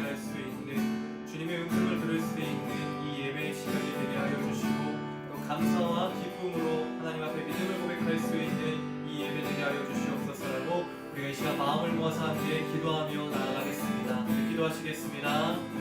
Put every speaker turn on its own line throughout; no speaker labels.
예배할 수 있는 주님의 음성을 들을 수 있는 이 예배의 시간이 되게 하여 주시고 또 감사와 기쁨으로 하나님 앞에 믿음을 고백할 수 있는 이 예배 되게 하여 주시옵소서라고 우리가 이 시간 마음을 모아서 함께 기도하며 나아가겠습니다. 기도하시겠습니다.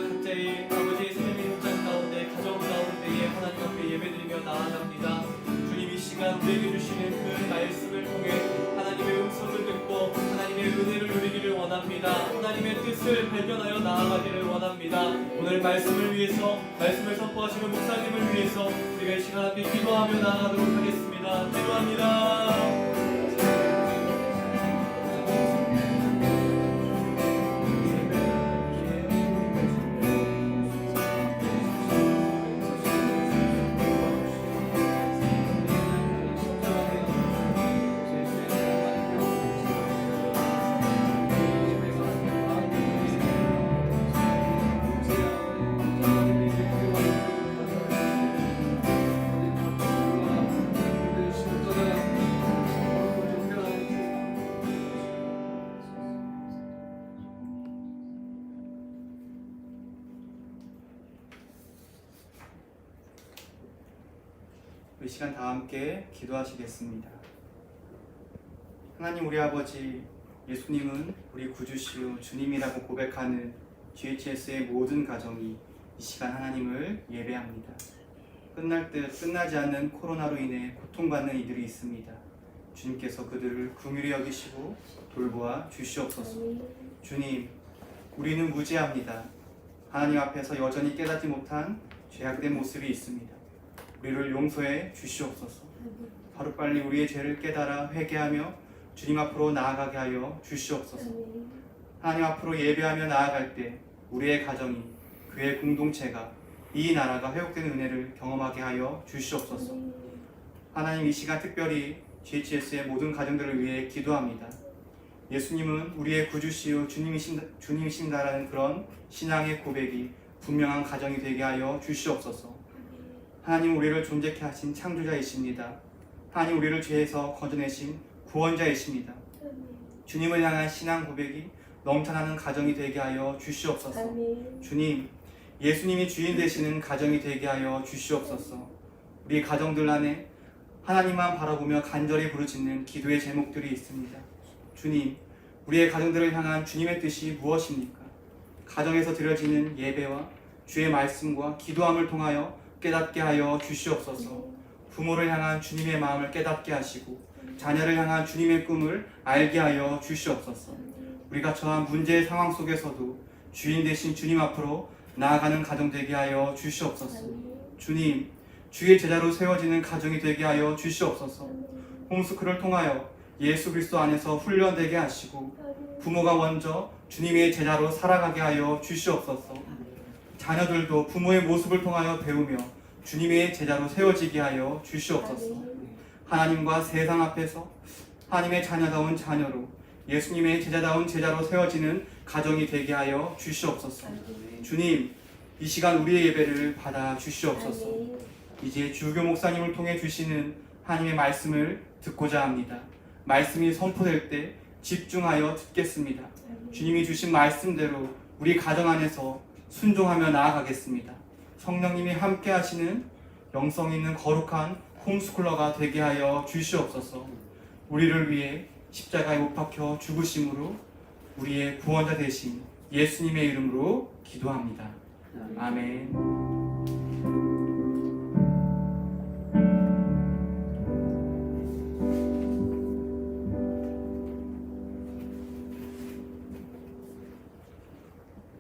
각자의 아버지의 삶의 현장 가운데 가정 가운데에 하나님 앞에 예배드리며 나아갑니다. 주님 이 시간 우리에게 주시는 그 말씀을 통해 하나님의 음성을 듣고 하나님의 은혜를 누리기를 원합니다. 하나님의 뜻을 발견하여 나아가기를 원합니다. 오늘 말씀을 위해서 말씀을 선포하시는 목사님을 위해서 우리가 이 시간 함께 기도하며 나아가도록 하겠습니다. 기도합니다.
이 시간 다 함께 기도하시겠습니다. 하나님 우리 아버지, 예수님은 우리 구주시오 주님이라고 고백하는 GHS의 모든 가정이 이 시간 하나님을 예배합니다. 끝날 듯 끝나지 않는 코로나로 인해 고통받는 이들이 있습니다. 주님께서 그들을 긍휼히 여기시고 돌보아 주시옵소서. 주님, 우리는 무지합니다. 하나님 앞에서 여전히 깨닫지 못한 죄악된 모습이 있습니다. 우리를 용서해 주시옵소서. 하루빨리 우리의 죄를 깨달아 회개하며 주님 앞으로 나아가게 하여 주시옵소서. 하나님 앞으로 예배하며 나아갈 때 우리의 가정이, 교회 공동체가, 이 나라가 회복되는 은혜를 경험하게 하여 주시옵소서. 하나님 이 시간 특별히 GHS의 모든 가정들을 위해 기도합니다. 예수님은 우리의 구주시요 주님이신다라는 그런 신앙의 고백이 분명한 가정이 되게 하여 주시옵소서. 하나님 우리를 존재케 하신 창조자이십니다. 하나님 우리를 죄에서 건져내신 구원자이십니다. 주님을 향한 신앙 고백이 넘쳐나는 가정이 되게 하여 주시옵소서. 주님, 예수님이 주인 되시는 가정이 되게 하여 주시옵소서. 우리 가정들 안에 하나님만 바라보며 간절히 부르짖는 기도의 제목들이 있습니다. 주님, 우리의 가정들을 향한 주님의 뜻이 무엇입니까? 가정에서 드려지는 예배와 주의 말씀과 기도함을 통하여 깨닫게 하여 주시옵소서. 부모를 향한 주님의 마음을 깨닫게 하시고 자녀를 향한 주님의 꿈을 알게 하여 주시옵소서. 우리가 처한 문제의 상황 속에서도 주인 되신 주님 앞으로 나아가는 가정 되게 하여 주시옵소서. 주님, 주의 제자로 세워지는 가정이 되게 하여 주시옵소서. 홈스쿨을 통하여 예수 그리스도 안에서 훈련되게 하시고 부모가 먼저 주님의 제자로 살아가게 하여 주시옵소서. 자녀들도 부모의 모습을 통하여 배우며 주님의 제자로 세워지게 하여 주시옵소서. 하나님과 세상 앞에서 하나님의 자녀다운 자녀로 예수님의 제자다운 제자로 세워지는 가정이 되게 하여 주시옵소서. 주님, 이 시간 우리의 예배를 받아 주시옵소서. 이제 주교 목사님을 통해 주시는 하나님의 말씀을 듣고자 합니다. 말씀이 선포될 때 집중하여 듣겠습니다. 주님이 주신 말씀대로 우리 가정 안에서 순종하며 나아가겠습니다. 성령님이 함께 하시는 영성 있는 거룩한 홈스쿨러가 되게 하여 주시옵소서. 우리를 위해 십자가에 못 박혀 죽으심으로 우리의 구원자 되신 예수님의 이름으로 기도합니다. 아멘.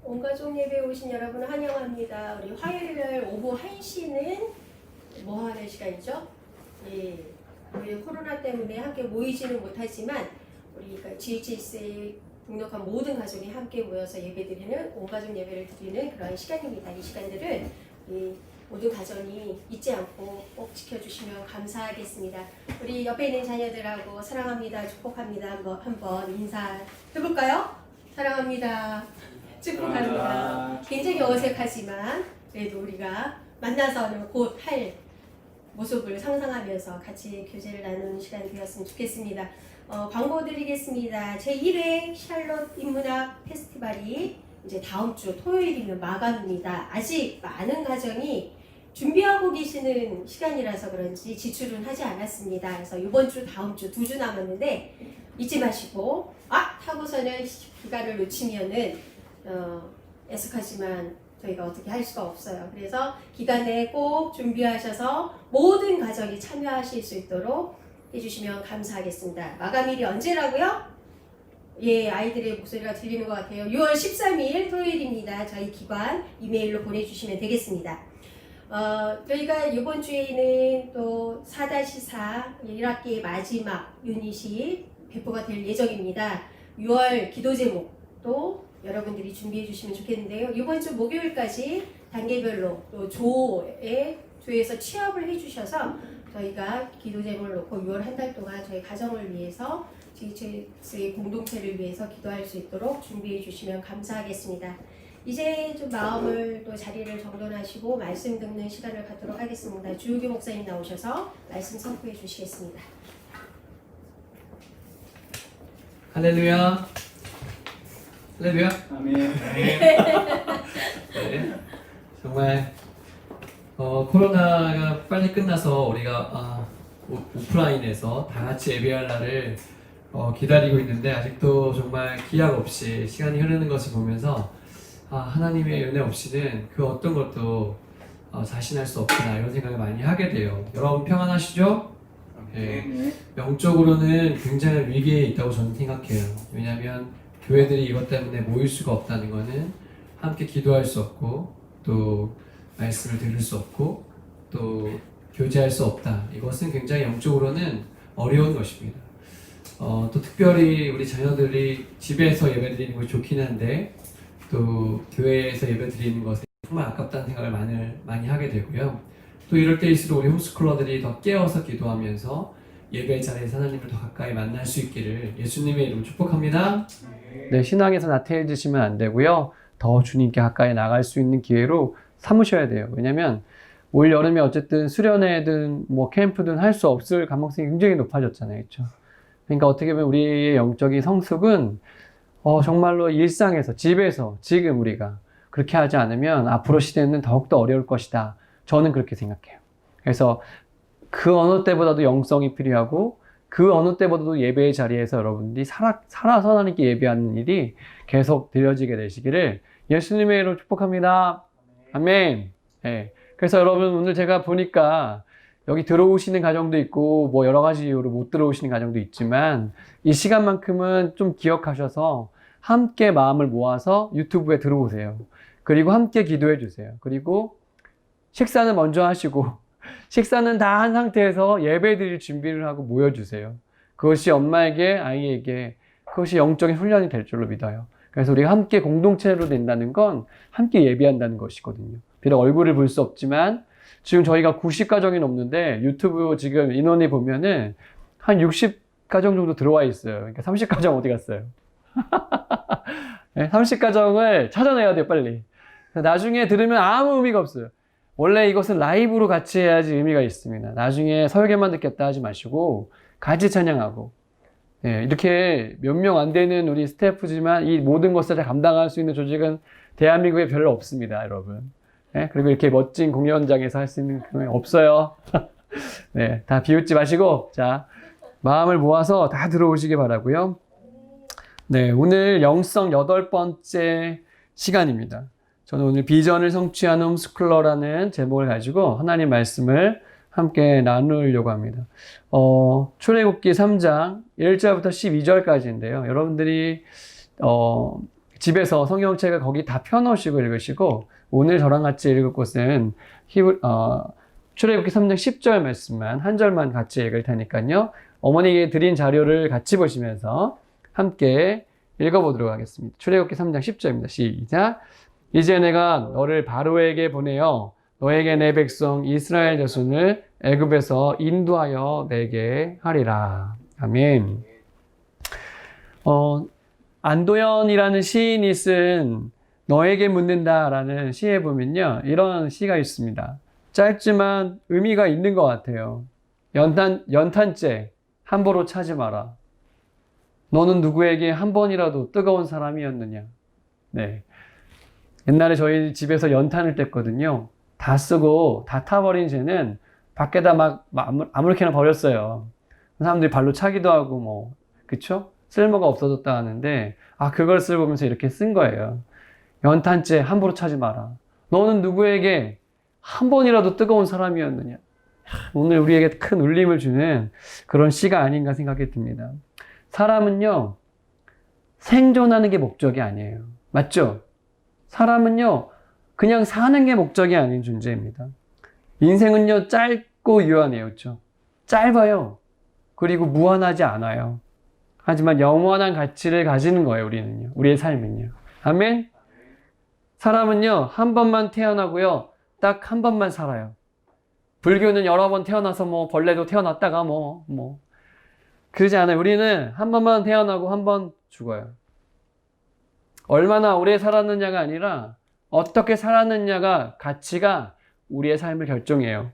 온가족 예배에 오신 여러분을 환영합니다. 우리 화요일날 오후 1시는 뭐 하는 시간이죠? 예, 우리 코로나 때문에 함께 모이지는 못하지만 우리가 GHS에 등록한 모든 가족이 함께 모여서 예배드리는 온가족 예배를 드리는 그런 시간입니다. 이 시간들을 이 모든 가정이 잊지 않고 꼭 지켜주시면 감사하겠습니다. 우리 옆에 있는 자녀들하고 사랑합니다, 축복합니다 한번 인사해볼까요? 사랑합니다. 축복합니다. 굉장히 어색하지만 그래도 우리가 만나서는 곧 할 모습을 상상하면서 같이 교제를 나누는 시간이 되었으면 좋겠습니다. 광고 드리겠습니다. 제1회 샬롯 인문학 페스티벌이 이제 다음 주 토요일이면 마감입니다. 아직 많은 가정이 준비하고 계시는 시간이라서 그런지 지출은 하지 않았습니다. 그래서 이번 주, 다음 주 2주 남았는데 잊지 마시고 타고서는 기간을 놓치면은 애석하지만 저희가 어떻게 할 수가 없어요. 그래서 기간에 꼭 준비하셔서 모든 가정이 참여하실 수 있도록 해주시면 감사하겠습니다. 마감일이 언제라고요? 예, 아이들의 목소리가 들리는 것 같아요. 6월 13일 토요일입니다. 저희 기관 이메일로 보내주시면 되겠습니다. 저희가 이번 주에는 또 4-4 1학기의 마지막 유닛이 배포가 될 예정입니다. 6월 기도 제목도 여러분들이 준비해 주시면 좋겠는데요. 이번 주 목요일까지 단계별로 또 조에서 취합을 해주셔서 저희가 기도 제목을 놓고 6월 한 달 동안 저희 가정을 위해서 GHS의 공동체를 위해서 기도할 수 있도록 준비해 주시면 감사하겠습니다. 이제 좀 마음을 또 자리를 정돈하시고 말씀 듣는 시간을 갖도록 하겠습니다. 주유교 목사님 나오셔서 말씀 선포해 주시겠습니다.
할렐루야. 할렐루야.
아멘.
네. 정말 코로나가 빨리 끝나서 우리가 오프라인에서 다 같이 예배할 날을 기다리고 있는데 아직도 정말 기약 없이 시간이 흐르는 것을 보면서 하나님의 은혜 없이는 그 어떤 것도 자신할 수 없구나 이런 생각을 많이 하게 돼요. 여러분 평안하시죠? 네. 영적으로는 굉장히 위기에 있다고 저는 생각해요. 왜냐하면 교회들이 이것 때문에 모일 수가 없다는 것은 함께 기도할 수 없고 또 말씀을 들을 수 없고 또 교제할 수 없다. 이것은 굉장히 영적으로는 어려운 것입니다. 또 특별히 우리 자녀들이 집에서 예배드리는 것이 좋긴 한데 또 교회에서 예배드리는 것에 정말 아깝다는 생각을 많이 하게 되고요. 또 이럴 때일수록 우리 홈스쿨러들이 더 깨어서 기도하면서 예배 자리에서 하나님을 더 가까이 만날 수 있기를 예수님의 이름으로 축복합니다. 네, 신앙에서 나태해지시면 안 되고요. 더 주님께 가까이 나갈 수 있는 기회로 삼으셔야 돼요. 왜냐면 올 여름에 어쨌든 수련회든 뭐 캠프든 할 수 없을 가능성이 굉장히 높아졌잖아요. 그렇죠? 그러니까 어떻게 보면 우리의 영적인 성숙은 정말로 일상에서 집에서 지금 우리가 그렇게 하지 않으면 앞으로 시대는 더욱더 어려울 것이다. 저는 그렇게 생각해요. 그래서 그 어느 때보다도 영성이 필요하고 그 어느 때보다도 예배의 자리에서 여러분들이 살아서 하나님께 예배하는 일이 계속 드려지게 되시기를 예수님의 이름으로 축복합니다. 아멘. 네. 그래서 여러분 오늘 제가 보니까 여기 들어오시는 가정도 있고 뭐 여러 가지 이유로 못 들어오시는 가정도 있지만 이 시간만큼은 좀 기억하셔서 함께 마음을 모아서 유튜브에 들어오세요. 그리고 함께 기도해 주세요. 그리고 식사는 먼저 하시고 식사는 다 한 상태에서 예배 드릴 준비를 하고 모여주세요. 그것이 엄마에게 아이에게 그것이 영적인 훈련이 될 줄로 믿어요. 그래서 우리가 함께 공동체로 된다는 건 함께 예배한다는 것이거든요. 비록 얼굴을 볼 수 없지만 지금 저희가 90가정이 넘는데 유튜브 지금 인원이 보면은 한 60가정 정도 들어와 있어요. 그러니까 30가정 어디 갔어요? 네, 30가정을 찾아내야 돼요, 빨리. 나중에 들으면 아무 의미가 없어요. 원래 이것은 라이브로 같이 해야지 의미가 있습니다. 나중에 설교만 듣겠다 하지 마시고 같이 찬양하고 이렇게 몇 명 안 되는 우리 스태프지만 이 모든 것을 다 감당할 수 있는 조직은 대한민국에 별로 없습니다, 여러분. 그리고 이렇게 멋진 공연장에서 할 수 있는 그런 없어요. 네, 다 비웃지 마시고 자 마음을 모아서 다 들어오시기 바라고요. 네, 오늘 영성 8번째 시간입니다. 저는 오늘 비전을 성취하는 홈스쿨러라는 제목을 가지고 하나님 말씀을 함께 나누려고 합니다. 출애굽기 3장 1절부터 12절까지인데요. 여러분들이 집에서 성경책을 거기 다 펴놓으시고 읽으시고 오늘 저랑 같이 읽을 곳은 출애굽기 3장 10절 말씀만 한 절만 같이 읽을 테니까요. 어머니에게 드린 자료를 같이 보시면서 함께 읽어보도록 하겠습니다. 출애굽기 3장 10절입니다. 시작. 이제 내가 너를 바로에게 보내어 너에게 내 백성 이스라엘 자손을 애굽에서 인도하여 내게 하리라. 아멘. 안도연이라는 시인이 쓴 너에게 묻는다라는 시에 보면요. 이런 시가 있습니다. 짧지만 의미가 있는 것 같아요. 연탄재 함부로 차지 마라. 너는 누구에게 한 번이라도 뜨거운 사람이었느냐? 네. 옛날에 저희 집에서 연탄을 뗐거든요. 다 쓰고 다 타버린 쟤는 밖에다 막 아무렇게나 버렸어요. 사람들이 발로 차기도 하고 뭐 그쵸? 쓸모가 없어졌다 하는데 그걸 쓰고 보면서 이렇게 쓴 거예요. 연탄재 함부로 차지 마라. 너는 누구에게 한 번이라도 뜨거운 사람이었느냐? 오늘 우리에게 큰 울림을 주는 그런 시가 아닌가 생각이 듭니다. 사람은요, 생존하는 게 목적이 아니에요. 맞죠? 사람은요, 그냥 사는 게 목적이 아닌 존재입니다. 인생은요, 짧고 유한해요. 그렇죠? 짧아요. 그리고 무한하지 않아요. 하지만 영원한 가치를 가지는 거예요, 우리는요. 우리의 삶은요. 아멘? 사람은요, 한 번만 태어나고요, 딱 한 번만 살아요. 불교는 여러 번 태어나서 뭐, 벌레도 태어났다가 그러지 않아요. 우리는 한 번만 태어나고 한 번 죽어요. 얼마나 오래 살았느냐가 아니라, 어떻게 살았느냐가 가치가 우리의 삶을 결정해요.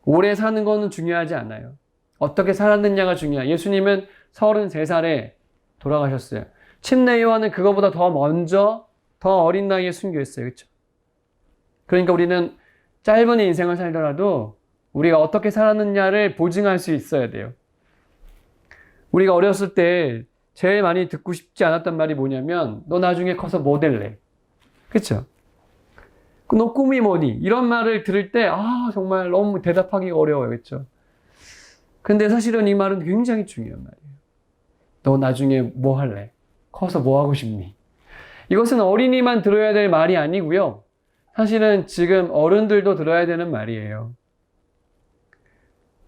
오래 사는 거는 중요하지 않아요. 어떻게 살았느냐가 중요해요. 예수님은 33살에 돌아가셨어요. 침례 요한은 그거보다 더 먼저, 더 어린 나이에 순교했어요. 그렇죠? 그러니까 우리는 짧은 인생을 살더라도 우리가 어떻게 살았느냐를 보증할 수 있어야 돼요. 우리가 어렸을 때 제일 많이 듣고 싶지 않았던 말이 뭐냐면, 너 나중에 커서 뭐 될래? 그쵸? 너 꿈이 뭐니? 이런 말을 들을 때, 정말 너무 대답하기가 어려워요. 그쵸? 근데 사실은 이 말은 굉장히 중요한 말이에요. 너 나중에 뭐 할래? 커서 뭐 하고 싶니? 이것은 어린이만 들어야 될 말이 아니고요. 사실은 지금 어른들도 들어야 되는 말이에요.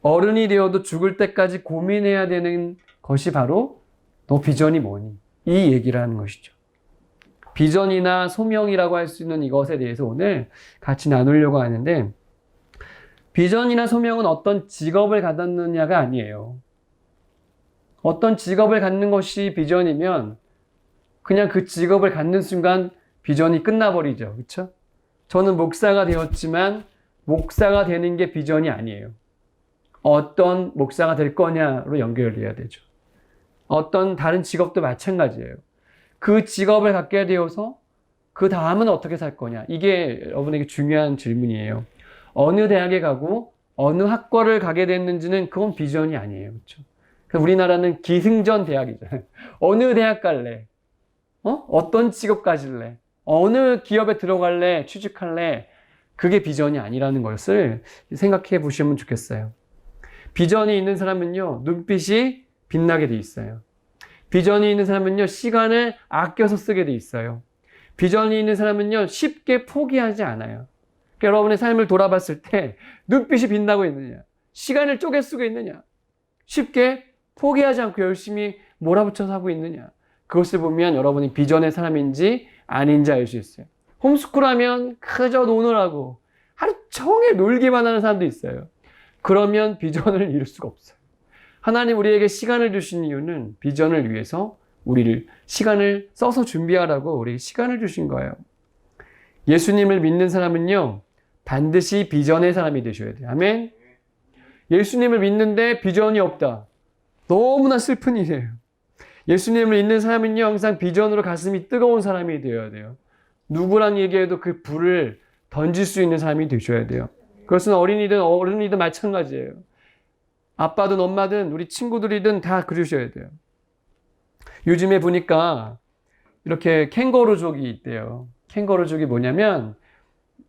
어른이 되어도 죽을 때까지 고민해야 되는 것이 바로 너 비전이 뭐니? 이 얘기를 하는 것이죠. 비전이나 소명이라고 할 수 있는 이것에 대해서 오늘 같이 나누려고 하는데, 비전이나 소명은 어떤 직업을 갖느냐가 아니에요. 어떤 직업을 갖는 것이 비전이면 그냥 그 직업을 갖는 순간 비전이 끝나버리죠. 그렇죠? 저는 목사가 되었지만 목사가 되는 게 비전이 아니에요. 어떤 목사가 될 거냐로 연결해야 되죠. 어떤 다른 직업도 마찬가지예요. 그 직업을 갖게 되어서 그 다음은 어떻게 살 거냐. 이게 여러분에게 중요한 질문이에요. 어느 대학에 가고 어느 학과를 가게 됐는지는 그건 비전이 아니에요. 그렇죠? 우리나라는 기승전 대학이잖아요. 어느 대학 갈래? 어떤 직업 가질래? 어느 기업에 들어갈래? 취직할래? 그게 비전이 아니라는 것을 생각해 보시면 좋겠어요. 비전이 있는 사람은요, 눈빛이 빛나게 돼 있어요. 비전이 있는 사람은요, 시간을 아껴서 쓰게 돼 있어요. 비전이 있는 사람은요, 쉽게 포기하지 않아요. 그러니까 여러분의 삶을 돌아봤을 때 눈빛이 빛나고 있느냐, 시간을 쪼개 쓰고 있느냐, 쉽게 포기하지 않고 열심히 몰아붙여서 하고 있느냐, 그것을 보면 여러분이 비전의 사람인지 아닌지 알 수 있어요. 홈스쿨하면 그저 노느라고 하루 종일 놀기만 하는 사람도 있어요. 그러면 비전을 이룰 수가 없어요. 하나님 우리에게 시간을 주신 이유는 비전을 위해서 우리를 시간을 써서 준비하라고 우리에게 시간을 주신 거예요. 예수님을 믿는 사람은요, 반드시 비전의 사람이 되셔야 돼요. 아멘? 예수님을 믿는데 비전이 없다. 너무나 슬픈 일이에요. 예수님을 믿는 사람은요, 항상 비전으로 가슴이 뜨거운 사람이 되어야 돼요. 누구랑 얘기해도 그 불을 던질 수 있는 사람이 되셔야 돼요. 그것은 어린이든 어른이든 마찬가지예요. 아빠든 엄마든 우리 친구들이든 다 그러셔야 돼요. 요즘에 보니까 이렇게 캥거루족이 있대요. 캥거루족이 뭐냐면,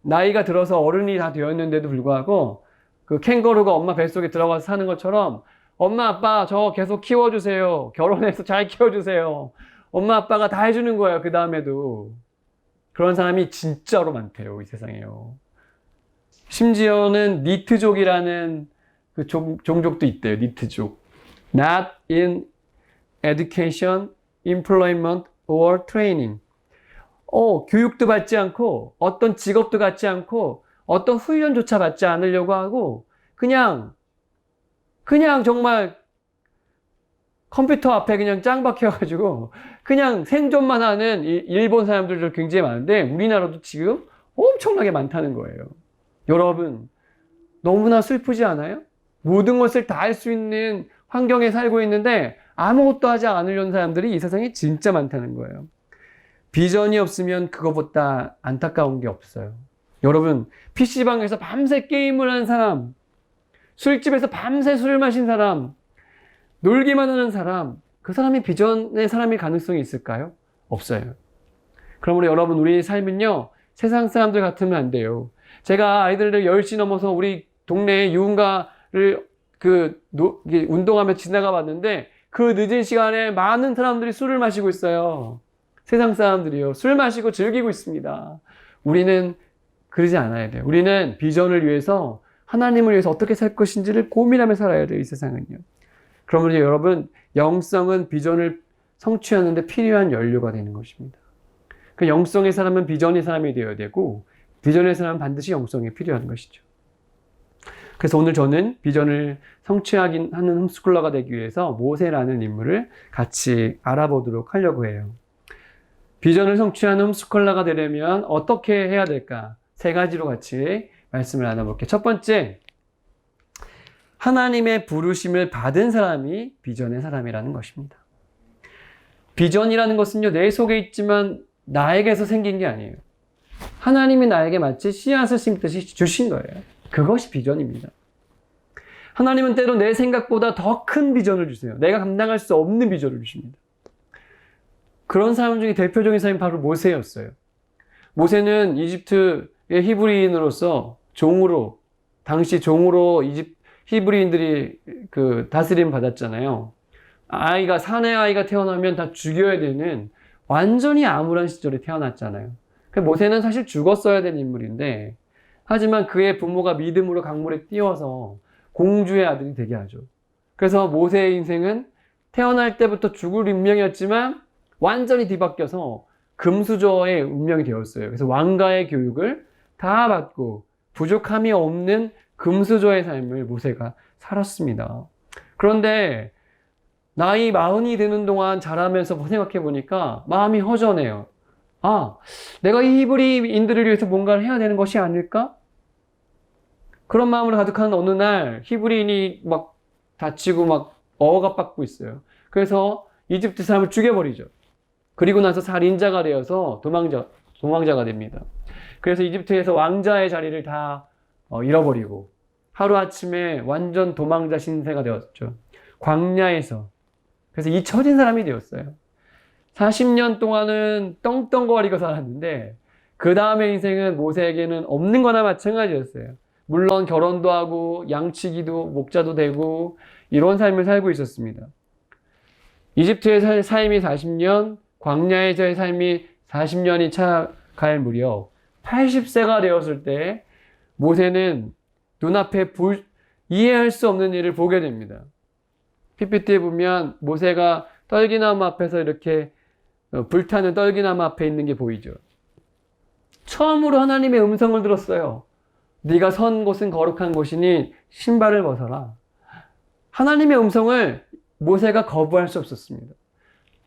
나이가 들어서 어른이 다 되었는데도 불구하고 그 캥거루가 엄마 뱃속에 들어가서 사는 것처럼, 엄마 아빠 저 계속 키워주세요. 결혼해서 잘 키워주세요. 엄마 아빠가 다 해주는 거예요. 그 다음에도. 그런 사람이 진짜로 많대요. 이 세상에요. 심지어는 니트족이라는 그 종족도 있대요. 니트족. Not in education, employment or training. 교육도 받지 않고 어떤 직업도 갖지 않고 어떤 훈련조차 받지 않으려고 하고 그냥 정말 컴퓨터 앞에 그냥 짱 박혀가지고 그냥 생존만 하는 일본 사람들도 굉장히 많은데, 우리나라도 지금 엄청나게 많다는 거예요. 여러분, 너무나 슬프지 않아요? 모든 것을 다 할 수 있는 환경에 살고 있는데 아무것도 하지 않으려는 사람들이 이 세상에 진짜 많다는 거예요. 비전이 없으면 그거보다 안타까운 게 없어요. 여러분, PC방에서 밤새 게임을 한 사람, 술집에서 밤새 술을 마신 사람, 놀기만 하는 사람, 그 사람이 비전의 사람일 가능성이 있을까요? 없어요. 그러므로 여러분, 우리의 삶은요, 세상 사람들 같으면 안 돼요. 제가 아이들을 10시 넘어서 우리 동네 유흥가를 운동하며 지나가 봤는데 그 늦은 시간에 많은 사람들이 술을 마시고 있어요. 세상 사람들이요. 술 마시고 즐기고 있습니다. 우리는 그러지 않아야 돼요. 우리는 비전을 위해서 하나님을 위해서 어떻게 살 것인지를 고민하며 살아야 돼요. 이 세상은요. 그러면 여러분 영성은 비전을 성취하는데 필요한 연료가 되는 것입니다. 그 영성의 사람은 비전의 사람이 되어야 되고 비전의 사람은 반드시 영성이 필요한 것이죠. 그래서 오늘 저는 비전을 성취하는 홈스쿨러가 되기 위해서 모세라는 인물을 같이 알아보도록 하려고 해요. 비전을 성취하는 홈스쿨러가 되려면 어떻게 해야 될까? 3가지로 같이 말씀을 나눠볼게요. 첫 번째, 하나님의 부르심을 받은 사람이 비전의 사람이라는 것입니다. 비전이라는 것은요, 내 속에 있지만 나에게서 생긴 게 아니에요. 하나님이 나에게 마치 씨앗을 심듯이 주신 거예요. 그것이 비전입니다. 하나님은 때로 내 생각보다 더 큰 비전을 주세요. 내가 감당할 수 없는 비전을 주십니다. 그런 사람 중에 대표적인 사람이 바로 모세였어요. 모세는 이집트의 히브리인으로서 당시 종으로 히브리인들이 다스림 받았잖아요. 사내 아이가 태어나면 다 죽여야 되는 완전히 암울한 시절에 태어났잖아요. 모세는 사실 죽었어야 될 인물인데, 하지만 그의 부모가 믿음으로 강물에 띄워서 공주의 아들이 되게 하죠. 그래서 모세의 인생은 태어날 때부터 죽을 운명이었지만 완전히 뒤바뀌어서 금수저의 운명이 되었어요. 그래서 왕가의 교육을 다 받고 부족함이 없는 금수저의 삶을 모세가 살았습니다. 그런데 나이 40이 되는 동안 자라면서 생각해 보니까 마음이 허전해요. 내가 이 히브리인들을 위해서 뭔가를 해야 되는 것이 아닐까? 그런 마음으로 가득한 어느 날 히브리인이 막 다치고 막 억압받고 있어요. 그래서 이집트 사람을 죽여버리죠. 그리고 나서 살인자가 되어서 도망자가 됩니다. 그래서 이집트에서 왕자의 자리를 다 잃어버리고 하루아침에 완전 도망자 신세가 되었죠. 광야에서. 그래서 잊혀진 사람이 되었어요. 40년 동안은 떵떵거리고 살았는데 그 다음의 인생은 모세에게는 없는 거나 마찬가지였어요. 물론 결혼도 하고 양치기도 목자도 되고 이런 삶을 살고 있었습니다. 이집트의 삶이 40년, 광야에서의 삶이 40년이 차갈 무렵 80세가 되었을 때 모세는 눈앞에 이해할 수 없는 일을 보게 됩니다. PPT에 보면 모세가 떨기나무 앞에서 이렇게 불타는 떨기나무 앞에 있는 게 보이죠. 처음으로 하나님의 음성을 들었어요. 네가 선 곳은 거룩한 곳이니 신발을 벗어라. 하나님의 음성을 모세가 거부할 수 없었습니다.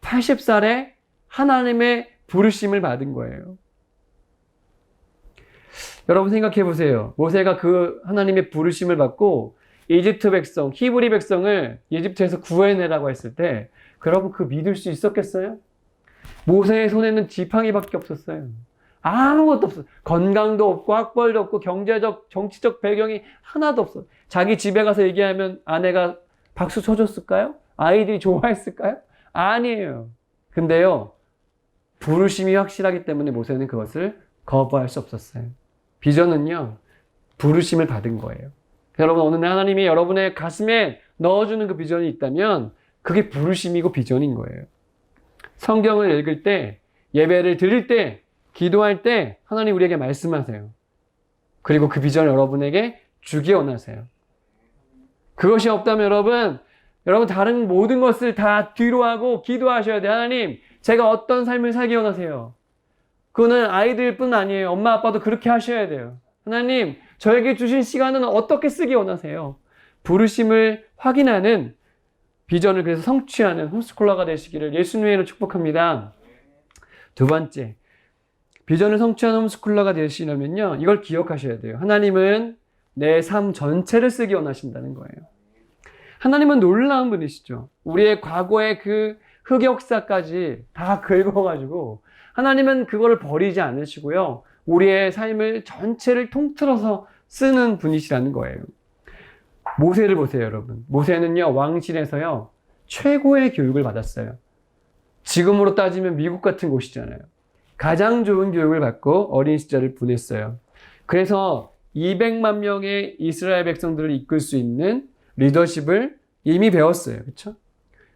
80살에 하나님의 부르심을 받은 거예요. 여러분 생각해 보세요. 모세가 그 하나님의 부르심을 받고 이집트 백성, 히브리 백성을 이집트에서 구해내라고 했을 때 여러분 그 믿을 수 있었겠어요? 모세의 손에는 지팡이밖에 없었어요. 아무것도 없어요. 건강도 없고 학벌도 없고 경제적, 정치적 배경이 하나도 없어요. 자기 집에 가서 얘기하면 아내가 박수 쳐줬을까요? 아이들이 좋아했을까요? 아니에요. 근데요, 부르심이 확실하기 때문에 모세는 그것을 거부할 수 없었어요. 비전은요, 부르심을 받은 거예요. 여러분, 어느 날 하나님이 여러분의 가슴에 넣어주는 그 비전이 있다면 그게 부르심이고 비전인 거예요. 성경을 읽을 때, 예배를 드릴 때, 기도할 때 하나님 우리에게 말씀하세요. 그리고 그 비전을 여러분에게 주기 원하세요. 그것이 없다면 여러분 다른 모든 것을 다 뒤로 하고 기도하셔야 돼요. 하나님, 제가 어떤 삶을 살기 원하세요? 그거는 아이들뿐 아니에요. 엄마 아빠도 그렇게 하셔야 돼요. 하나님, 저에게 주신 시간은 어떻게 쓰기 원하세요? 부르심을 확인하는 비전을 그래서 성취하는 홈스쿨러가 되시기를 예수님의 이름으로 축복합니다. 두 번째, 비전을 성취하는 홈스쿨러가 되시려면요, 이걸 기억하셔야 돼요. 하나님은 내 삶 전체를 쓰기 원하신다는 거예요. 하나님은 놀라운 분이시죠. 우리의 과거의 그 흑역사까지 다 긁어가지고 하나님은 그거를 버리지 않으시고요. 우리의 삶을 전체를 통틀어서 쓰는 분이시라는 거예요. 모세를 보세요, 여러분. 모세는요, 왕실에서요, 최고의 교육을 받았어요. 지금으로 따지면 미국 같은 곳이잖아요. 가장 좋은 교육을 받고 어린 시절을 보냈어요. 그래서 200만 명의 이스라엘 백성들을 이끌 수 있는 리더십을 이미 배웠어요. 그렇죠?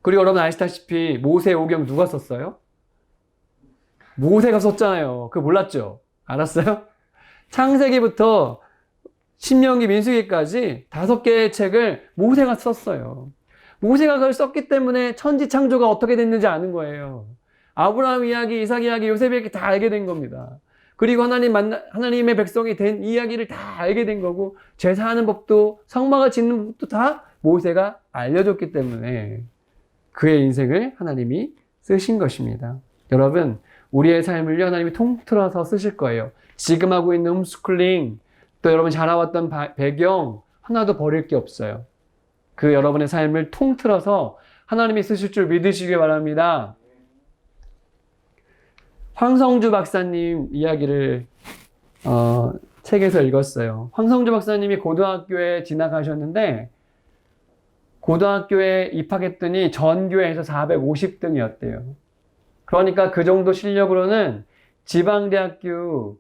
그리고 여러분 아시다시피 모세 오경 누가 썼어요? 모세가 썼잖아요. 그거 몰랐죠? 알았어요? 창세기부터 신명기, 민수기까지 5개의 책을 모세가 썼어요. 모세가 그걸 썼기 때문에 천지 창조가 어떻게 됐는지 아는 거예요. 아브라함 이야기, 이삭 이야기, 요셉 이야기 다 알게 된 겁니다. 그리고 하나님의 백성이 된 이야기를 다 알게 된 거고, 제사하는 법도, 성막을 짓는 법도 다 모세가 알려줬기 때문에 그의 인생을 하나님이 쓰신 것입니다. 여러분, 우리의 삶을요, 하나님이 통틀어서 쓰실 거예요. 지금 하고 있는 홈스쿨링, 또 여러분 자라왔던 배경, 하나도 버릴 게 없어요. 그 여러분의 삶을 통틀어서 하나님이 쓰실 줄 믿으시기 바랍니다. 황성주 박사님 이야기를 책에서 읽었어요. 황성주 박사님이 고등학교에 진학하셨는데 고등학교에 입학했더니 전교에서 450등이었대요. 그러니까 그 정도 실력으로는 지방대학교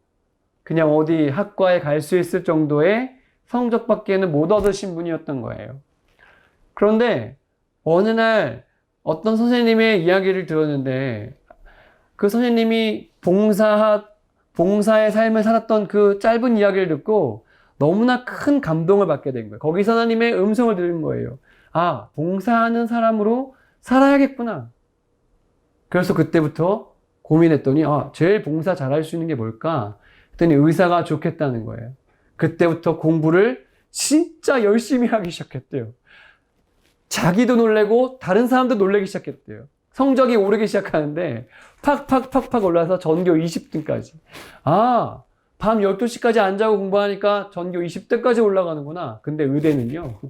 그냥 어디 학과에 갈 수 있을 정도의 성적밖에는 못 얻으신 분이었던 거예요. 그런데 어느 날 어떤 선생님의 이야기를 들었는데 그 선생님이 봉사의 삶을 살았던 그 짧은 이야기를 듣고 너무나 큰 감동을 받게 된 거예요. 거기서 하나님의 음성을 들은 거예요. 아, 봉사하는 사람으로 살아야겠구나. 그래서 그때부터 고민했더니 제일 봉사 잘할 수 있는 게 뭘까? 그랬더니 의사가 좋겠다는 거예요. 그때부터 공부를 진짜 열심히 하기 시작했대요. 자기도 놀래고 다른 사람도 놀래기 시작했대요. 성적이 오르기 시작하는데 팍팍팍팍 올라서 전교 20등까지. 아, 밤 12시까지 안 자고 공부하니까 전교 20등까지 올라가는구나. 근데 의대는요,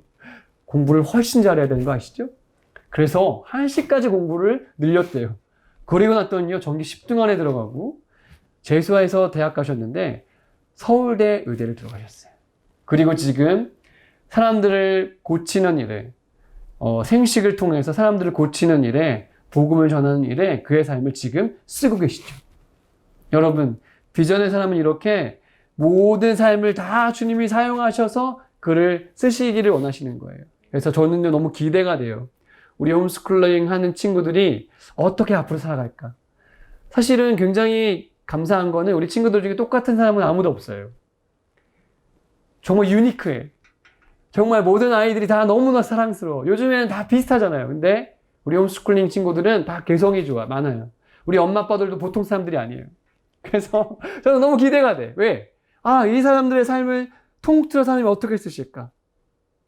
공부를 훨씬 잘해야 되는 거 아시죠? 그래서 1시까지 공부를 늘렸대요. 그리고 났더니요, 전교 10등 안에 들어가고 재수해서 대학 가셨는데 서울대 의대를 들어가셨어요. 그리고 지금 사람들을 고치는 일에, 생식을 통해서 사람들을 고치는 일에, 복음을 전하는 일에 그의 삶을 지금 쓰고 계시죠. 여러분, 비전의 사람은 이렇게 모든 삶을 다 주님이 사용하셔서 그를 쓰시기를 원하시는 거예요. 그래서 저는요, 너무 기대가 돼요. 우리 홈스쿨링 하는 친구들이 어떻게 앞으로 살아갈까? 사실은 굉장히 감사한 거는 우리 친구들 중에 똑같은 사람은 아무도 없어요. 정말 유니크해. 정말 모든 아이들이 다 너무나 사랑스러워. 요즘에는 다 비슷하잖아요. 근데 우리 홈스쿨링 친구들은 다 개성이 많아요. 우리 엄마 아빠들도 보통 사람들이 아니에요. 그래서 저는 너무 기대가 돼. 왜? 이 사람들의 삶을 통틀어서 하나님이 어떻게 쓰실까?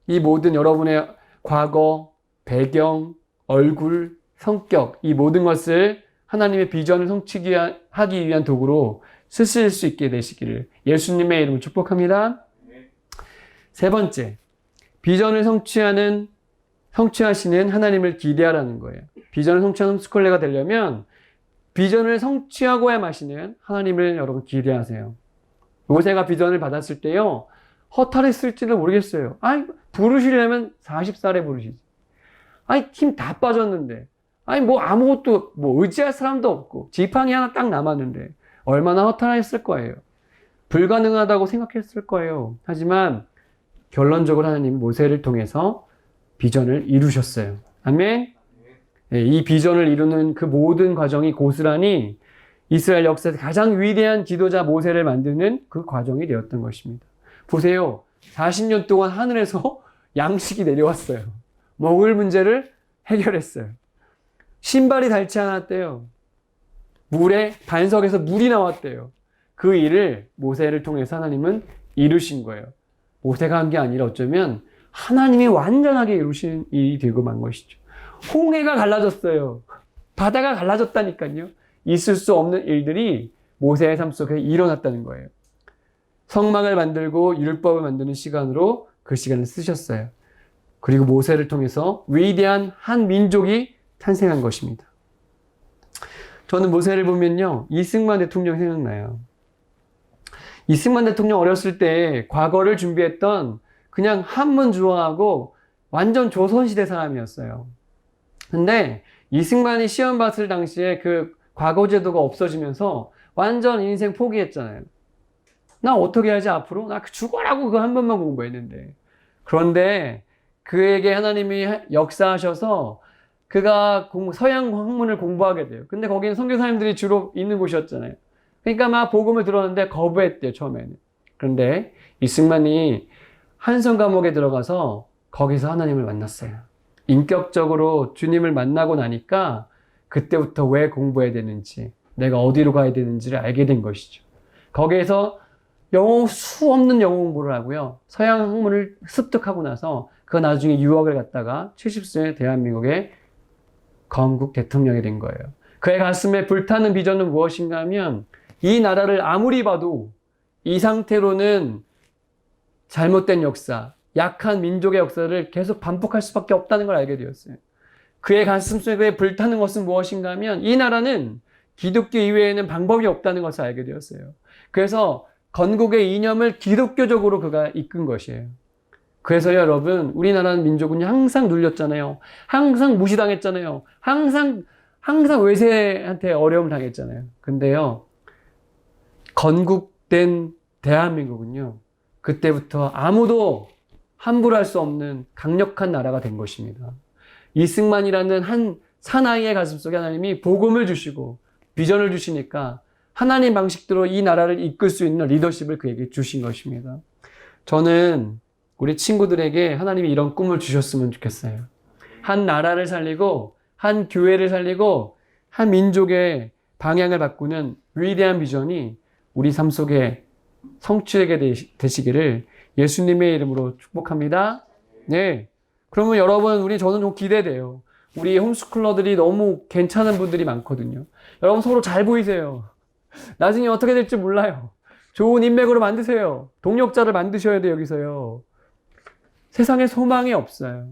이 모든 여러분의 과거, 배경, 얼굴, 성격, 이 모든 것을 하나님의 비전을 성취하기 위한 도구로 쓰실 수 있게 되시기를 예수님의 이름으로 축복합니다. 세 번째, 비전을 성취하시는 하나님을 기대하라는 거예요. 비전을 성취하는 홈스쿨러가 되려면 비전을 성취하고야 마시는 하나님을 여러분 기대하세요. 모세가 비전을 받았을 때요, 허탈했을지도 모르겠어요. 부르시려면 40살에 부르시지. 힘 다 빠졌는데. 아무것도, 의지할 사람도 없고, 지팡이 하나 딱 남았는데, 얼마나 허탈했을 거예요. 불가능하다고 생각했을 거예요. 하지만, 결론적으로 하나님 모세를 통해서 비전을 이루셨어요. 아멘? 네, 이 비전을 이루는 그 모든 과정이 고스란히 이스라엘 역사에서 가장 위대한 지도자 모세를 만드는 그 과정이 되었던 것입니다. 보세요. 40년 동안 하늘에서 양식이 내려왔어요. 먹을 문제를 해결했어요. 신발이 닳지 않았대요. 반석에서 물이 나왔대요. 그 일을 모세를 통해서 하나님은 이루신 거예요. 모세가 한 게 아니라 어쩌면 하나님이 완전하게 이루신 일이 되고 만 것이죠. 홍해가 갈라졌어요. 바다가 갈라졌다니까요. 있을 수 없는 일들이 모세의 삶 속에 일어났다는 거예요. 성막을 만들고 율법을 만드는 시간으로 그 시간을 쓰셨어요. 그리고 모세를 통해서 위대한 한 민족이 탄생한 것입니다. 저는 모세를 보면요, 이승만 대통령 생각나요. 이승만 대통령 어렸을 때 과거를 준비했던 그냥 한문 주어하고 완전 조선시대 사람이었어요. 근데 이승만이 시험 봤을 당시에 그 과거 제도가 없어지면서 완전 인생 포기했잖아요. 나 어떻게 하지 앞으로? 나 죽어라고 그거 한 번만 공부했는데. 그런데 그에게 하나님이 역사하셔서 그가 서양 학문을 공부하게 돼요. 근데 거기는 선교사님들이 주로 있는 곳이었잖아요. 그러니까 막 복음을 들었는데 거부했대요, 처음에는. 그런데 이승만이 한성 감옥에 들어가서 거기서 하나님을 만났어요. 인격적으로 주님을 만나고 나니까 그때부터 왜 공부해야 되는지, 내가 어디로 가야 되는지를 알게 된 것이죠. 거기에서 수 없는 영어 공부를 하고요. 서양 학문을 습득하고 나서 그 나중에 유학을 갔다가 70세 대한민국의 건국 대통령이 된 거예요. 그의 가슴에 불타는 비전은 무엇인가 하면 이 나라를 아무리 봐도 이 상태로는 잘못된 역사, 약한 민족의 역사를 계속 반복할 수밖에 없다는 걸 알게 되었어요. 그의 가슴속에 불타는 것은 무엇인가 하면 이 나라는 기독교 이외에는 방법이 없다는 것을 알게 되었어요. 그래서 건국의 이념을 기독교적으로 그가 이끈 것이에요. 그래서 여러분, 우리나라는 민족은 항상 눌렸잖아요. 항상 무시당했잖아요. 항상 외세한테 어려움을 당했잖아요. 근데요, 건국된 대한민국은요, 그때부터 아무도 함부로 할 수 없는 강력한 나라가 된 것입니다. 이승만이라는 한 사나이의 가슴속에 하나님이 복음을 주시고 비전을 주시니까 하나님 방식대로 이 나라를 이끌 수 있는 리더십을 그에게 주신 것입니다. 저는 우리 친구들에게 하나님이 이런 꿈을 주셨으면 좋겠어요. 한 나라를 살리고 한 교회를 살리고 한 민족의 방향을 바꾸는 위대한 비전이 우리 삶 속에 성취되게 되시기를 예수님의 이름으로 축복합니다. 네. 그러면 여러분, 저는 좀 기대돼요. 우리 홈스쿨러들이 너무 괜찮은 분들이 많거든요. 여러분 서로 잘 보이세요. 나중에 어떻게 될지 몰라요. 좋은 인맥으로 만드세요. 동력자를 만드셔야 돼요, 여기서요. 세상에 소망이 없어요.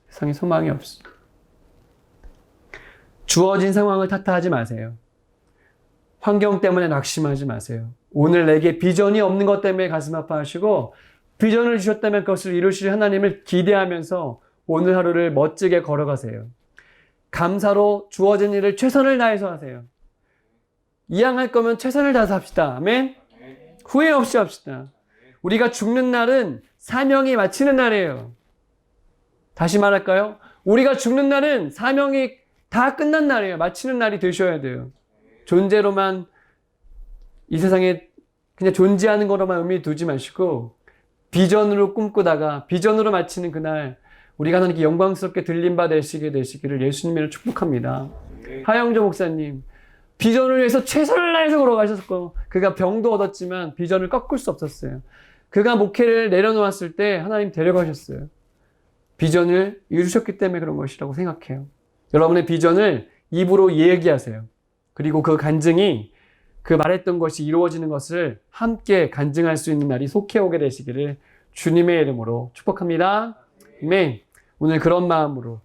세상에 소망이 없어요. 주어진 상황을 탓하지 마세요. 환경 때문에 낙심하지 마세요. 오늘 내게 비전이 없는 것 때문에 가슴 아파하시고 비전을 주셨다면 그것을 이루실 하나님을 기대하면서 오늘 하루를 멋지게 걸어가세요. 감사로 주어진 일을 최선을 다해서 하세요. 이왕할 거면 최선을 다해서 합시다. 아멘? 후회 없이 합시다. 우리가 죽는 날은 사명이 마치는 날이에요. 다시 말할까요? 우리가 죽는 날은 사명이 다 끝난 날이에요. 마치는 날이 되셔야 돼요. 존재로만 이 세상에 그냥 존재하는 거로만 의미 두지 마시고 비전으로 꿈꾸다가 비전으로 마치는 그날 우리가 하나님께 영광스럽게 들림 바 되시기를 예수님으로 축복합니다. 하영조 목사님, 비전을 위해서 최선을 다해서 걸어가셨고 그가 병도 얻었지만 비전을 꺾을 수 없었어요. 그가 목회를 내려놓았을 때 하나님 데려가셨어요. 비전을 이루셨기 때문에 그런 것이라고 생각해요. 여러분의 비전을 입으로 얘기하세요. 그리고 그 간증이 그 말했던 것이 이루어지는 것을 함께 간증할 수 있는 날이 속해 오게 되시기를 주님의 이름으로 축복합니다. 아멘. 오늘 그런 마음으로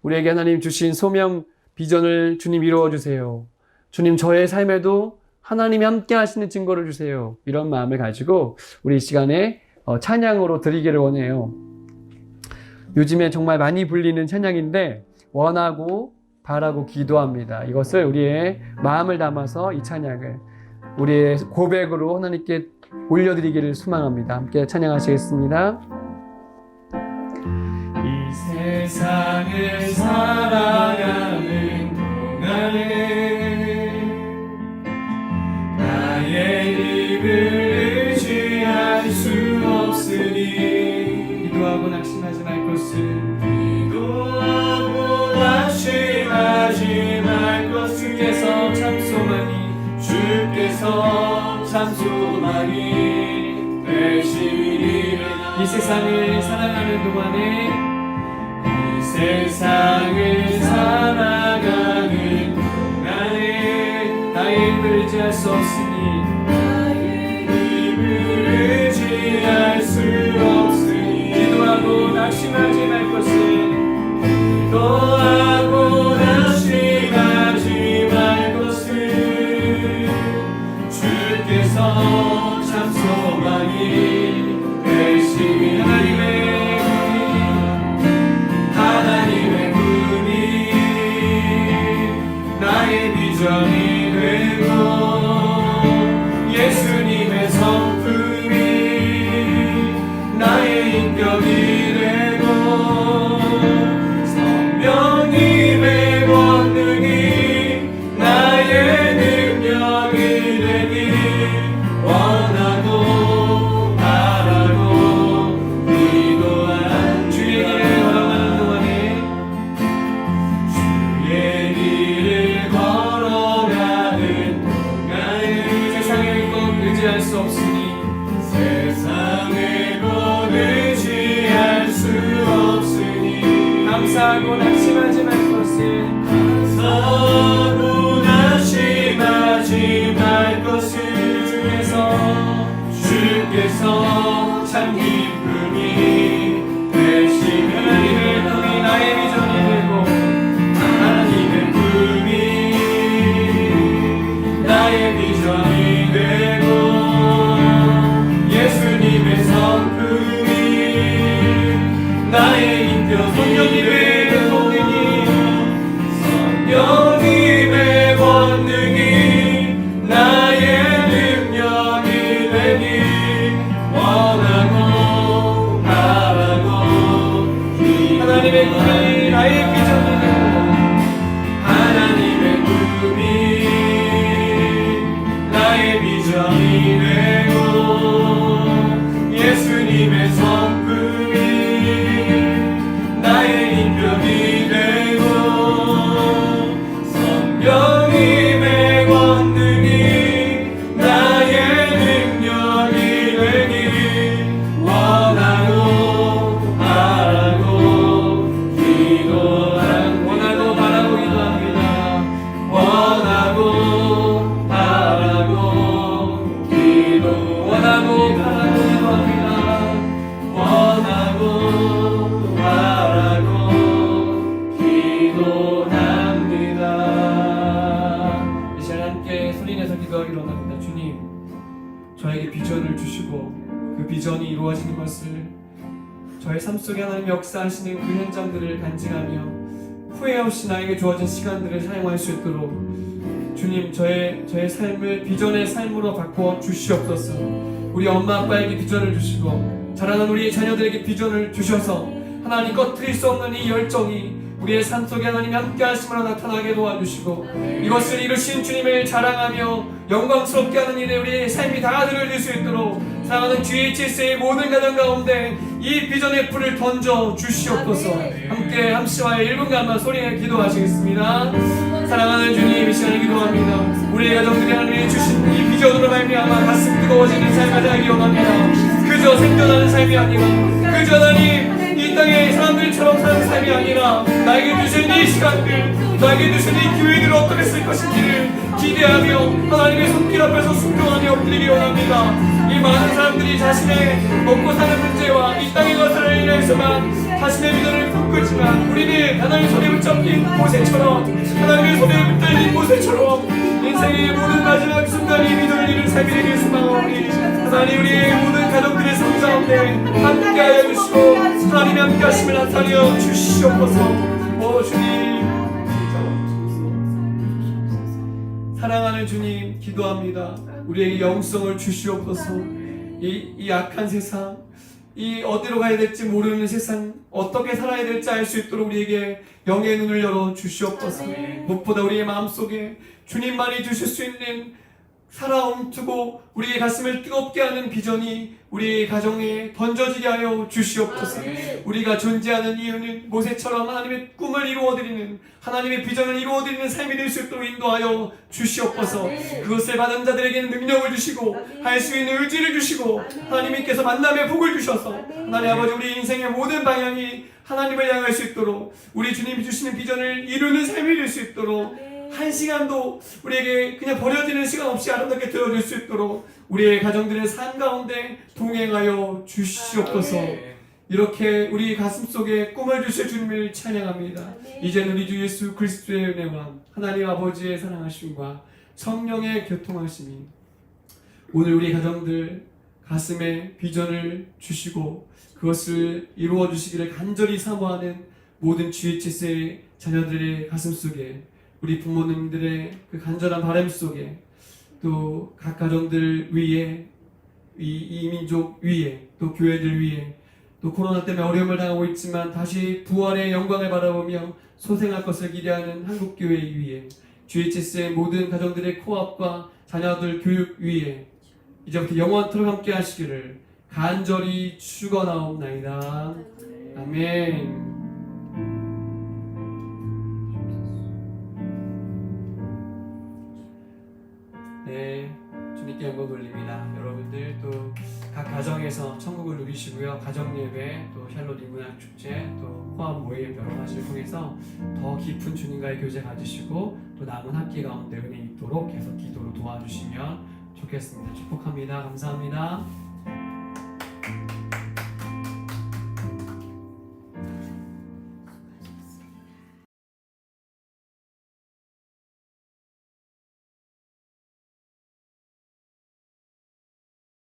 우리에게 하나님 주신 소명 비전을 주님 이루어 주세요. 주님, 저의 삶에도 하나님이 함께 하시는 증거를 주세요. 이런 마음을 가지고 우리 이 시간에 찬양으로 드리기를 원해요. 요즘에 정말 많이 불리는 찬양인데 원하고 바라고 기도합니다. 이것을 우리의 마음을 담아서 이 찬양을 우리의 고백으로 하나님께 올려드리기를 소망합니다. 함께 찬양하시겠습니다.
이 세상을 살아가는 동안에 나의 입을 의지할 수 없으니 기도하고 낙심하지 말 것은 낙심하지 말 것은 주께서 참 소망이 되시리라. 이 세상을 살아가는 동안에 이 세상을 살아가는 동안에 나의 힘을 의지할 수 없으니 나의 힘을 의지할 수 없으니 기도하고 낙심하지 말 것은 기도하고 낙심하지 말 것은 주께서 참 소망이 되시니 하나님의 꿈이 나의 비전이 되고
성품이 나의 인격이 되고 성령님의 권능이 나의 능력이 되길 원하고 바라고 기도한 주의 길을 걸어가는 동안에 주의 길을 걸어가는 동안에 세상의 것 의지할 수 없으니 세상의 것 의지할 수 없으니 감사하고 낙심하지 말 것을 감사하고 낙심하지 말 것을 주께서 참 기쁨이 되시는 하나님의 꿈이 나의 비전이 되고 하나님의 꿈이 나의 비전이 되고 예수님의 성품이 나의 인격 성령님의 권능이 성령님의 권능이 나의 능력이 되길 원하고 바라고 하나님의 꿈이 나의 비전이 되고 하나님의 꿈이 나의 비전이 되고 예수님의 성품이 나의 인격이 되고 성령님의 권능이 나의 능력이 되길 원하고 바라고 기도합니다. 원하고 바라고 기도합니다. 원하고 바라고 기도합니다. 이 시간 함께 소리내서 기도하기로 원합니다. 주님, 저에게 비전을 주시고 그 비전이 이루어지는 것을 저의 삶 속에 하나님 역사하시는 그 현장들을 간증하며 후회 없이 나에게 주어진 시간들을 사용할 수 있도록 주님, 저의 삶을 비전의 삶으로 바꿔 주시옵소서. 우리 엄마 아빠에게 비전을 주시고 자라는 우리 자녀들에게 비전을 주셔서 하나님 꺼트릴 수 없는 이 열정이 우리의 삶 속에 하나님이 함께 하심으로 나타나게 도와주시고 이것을 이루신 주님을 자랑하며 영광스럽게 하는 일에 우리의 삶이 다 드러질 수 있도록 사랑하는 GHS의 모든 가정 가운데 이 비전의 불을 던져 주시옵소서. 함께 함씨와의 1분간만 소리내 기도하시겠습니다. 사랑하는 주님, 이 시간에 기도합니다. 우리의 가정들이 하나님이 주신 이 비전으로 말미암아 가슴 뜨거워지는 삶을 살기 원합니다. 그저 생존하는 삶이 아니라 그저 하나님 이 땅의 사람들처럼 사는 삶이 아니라 나에게 주신 이 시간들, 나에게 주신 이 기회들을 어떻게 쓸 것인지를 기대하며 하나님의 손길 앞에서 순종하며 엎드리기 원합니다. 이 많은 사람들이 자신의 먹고 사는 문제와 이 땅의 것들을 인해서만 자신의 비전을 꿈꾸지만 우리는 하나님의 손에 붙잡힌 모세처럼 하나님의 손에 붙들린 모세처럼 인생의 모든 마지막 순간이 비전을 이룬 삶이 되길 소망하오니 하나님 우리의 모든 가족들의 삶 가운데 함께하여 주시고 하나님의 함께하심을 나타내어 주시옵소서. 오 주님, 사랑하는 주님, 기도합니다. 우리에게 영성을 주시옵소서. 이 악한 세상, 이 어디로 가야 될지 모르는 세상, 어떻게 살아야 될지 알 수 있도록 우리에게 영의 눈을 열어 주시옵소서. 무엇보다 우리의 마음속에 주님만이 주실 수 있는 살아옴트고 우리의 가슴을 뜨겁게 하는 비전이 우리의 가정에 던져지게 하여 주시옵소서. 우리가 존재하는 이유는 모세처럼 하나님의 꿈을 이루어드리는 하나님의 비전을 이루어드리는 삶이 될 수 있도록 인도하여 주시옵소서. 그것을 받은 자들에게는 능력을 주시고 할 수 있는 의지를 주시고 하나님께서 만남의 복을 주셔서 하나님 아버지 우리 인생의 모든 방향이 하나님을 향할 수 있도록 우리 주님이 주시는 비전을 이루는 삶이 될 수 있도록 한 시간도 우리에게 그냥 버려지는 시간 없이 아름답게 되어질 수 있도록 우리의 가정들의 삶 가운데 동행하여 주시옵소서. 이렇게 우리 가슴 속에 꿈을 주실 주님을 찬양합니다. 이제는 우리 주 예수 그리스도의 은혜와 하나님 아버지의 사랑하심과 성령의 교통하심이 오늘 우리 가정들 가슴에 비전을 주시고 그것을 이루어 주시기를 간절히 사모하는 모든 GHS의 자녀들의 가슴 속에 우리 부모님들의 그 간절한 바람 속에 또 각 가정들 위에 이 민족 위에 또 교회들 위에 또 코로나 때문에 어려움을 당하고 있지만 다시 부활의 영광을 바라보며 소생할 것을 기대하는 한국교회 위에 GHS의 모든 가정들의 코앞과 자녀들 교육 위에 이제부터 영원토록 함께 하시기를 간절히 축원하옵나이다. 아멘. 네, 주님께 영광 돌립니다. 여러분들 또 각 가정에서 천국을 누리시고요. 가정 예배, 또 샬롯 인문학 축제, 또 코앞 모임 여러 가지를 통해서 더 깊은 주님과의 교제 가지시고 또 남은 학기 가운데 은혜 있도록 계속 기도로 도와주시면 좋겠습니다. 축복합니다. 감사합니다.